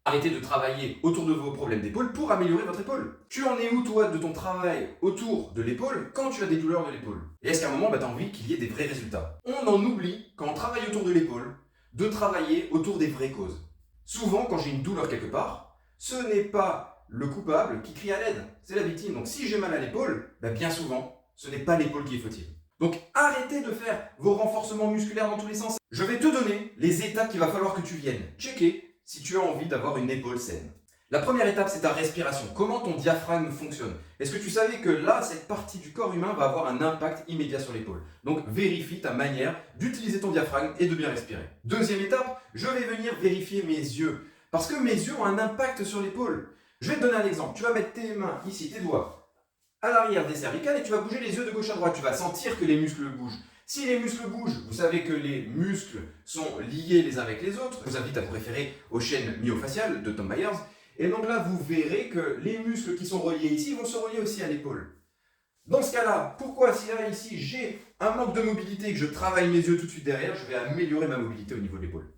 Arrêtez de travailler autour de vos problèmes d'épaule pour améliorer votre épaule. Tu en es où, toi, de ton travail autour de l'épaule quand tu as des douleurs de l'épaule? Et est-ce qu'à un moment, tu as envie qu'il y ait des vrais résultats? On en oublie, quand on travaille autour de l'épaule, de travailler autour des vraies causes. Souvent, quand j'ai une douleur quelque part, ce n'est pas le coupable qui crie à l'aide, c'est la victime. Donc si j'ai mal à l'épaule, bien souvent, ce n'est pas l'épaule qui est fautive. Donc arrêtez de faire vos renforcements musculaires dans tous les sens. Je vais te donner les étapes qu'il va falloir que tu viennes checker si tu as envie d'avoir une épaule saine. La première étape, c'est ta respiration. Comment ton diaphragme fonctionne? Est-ce que tu savais que là, cette partie du corps humain va avoir un impact immédiat sur l'épaule? Donc vérifie ta manière d'utiliser ton diaphragme et de bien respirer. Deuxième étape, je vais venir vérifier mes yeux. Parce que mes yeux ont un impact sur l'épaule. Je vais te donner un exemple. Tu vas mettre tes mains ici, tes doigts, à l'arrière des cervicales et tu vas bouger les yeux de gauche à droite. Tu vas sentir que les muscles bougent. Si les muscles bougent, vous savez que les muscles sont liés les uns avec les autres. Je vous invite à vous référer aux chaînes myofaciales de Tom Myers. Et donc là, vous verrez que les muscles qui sont reliés ici vont se relier aussi à l'épaule. Dans ce cas-là, pourquoi si là, ici, j'ai un manque de mobilité et que je travaille mes yeux tout de suite derrière, je vais améliorer ma mobilité au niveau de l'épaule.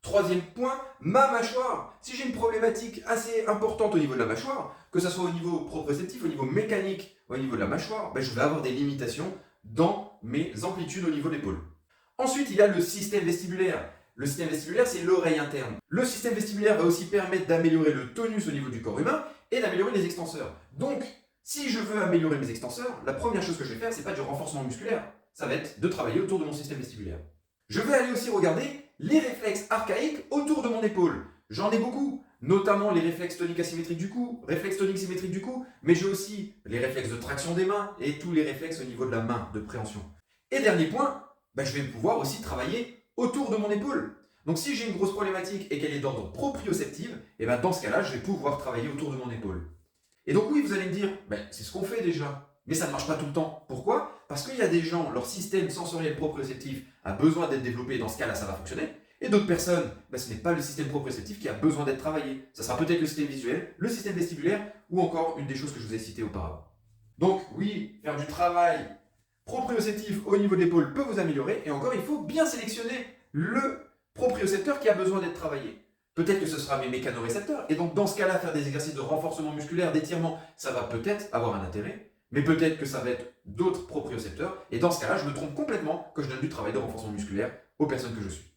Troisième point, ma mâchoire. Si j'ai une problématique assez importante au niveau de la mâchoire, que ce soit au niveau proprioceptif, au niveau mécanique, au niveau de la mâchoire, je vais avoir des limitations dans mes amplitudes au niveau de l'épaule. Ensuite, il y a le système vestibulaire. Le système vestibulaire, c'est l'oreille interne. Le système vestibulaire va aussi permettre d'améliorer le tonus au niveau du corps humain et d'améliorer les extenseurs. Donc, si je veux améliorer mes extenseurs, la première chose que je vais faire, c'est pas du renforcement musculaire, ça va être de travailler autour de mon système vestibulaire. Je vais aller aussi regarder les réflexes archaïques autour de mon épaule. J'en ai beaucoup, notamment les réflexes toniques asymétriques du cou, réflexes toniques symétriques du cou, mais j'ai aussi les réflexes de traction des mains et tous les réflexes au niveau de la main, de préhension. Et dernier point, je vais pouvoir aussi travailler autour de mon épaule. Donc si j'ai une grosse problématique et qu'elle est d'ordre proprioceptif, dans ce cas-là, je vais pouvoir travailler autour de mon épaule. Et donc oui, vous allez me dire, c'est ce qu'on fait déjà. Mais ça ne marche pas tout le temps. Pourquoi? Parce qu'il y a des gens, leur système sensoriel proprioceptif a besoin d'être développé, dans ce cas-là, ça va fonctionner. Et d'autres personnes, ce n'est pas le système proprioceptif qui a besoin d'être travaillé. Ça sera peut-être le système visuel, le système vestibulaire, ou encore une des choses que je vous ai citées auparavant. Donc oui, faire du travail proprioceptif au niveau de l'épaule peut vous améliorer, et encore, il faut bien sélectionner le propriocepteur qui a besoin d'être travaillé. Peut-être que ce sera mes mécanorécepteurs, et donc dans ce cas-là, faire des exercices de renforcement musculaire, d'étirement, ça va peut-être avoir un intérêt, mais peut-être que ça va être d'autres propriocepteurs, et dans ce cas-là, je me trompe complètement quand je donne du travail de renforcement musculaire aux personnes que je suis.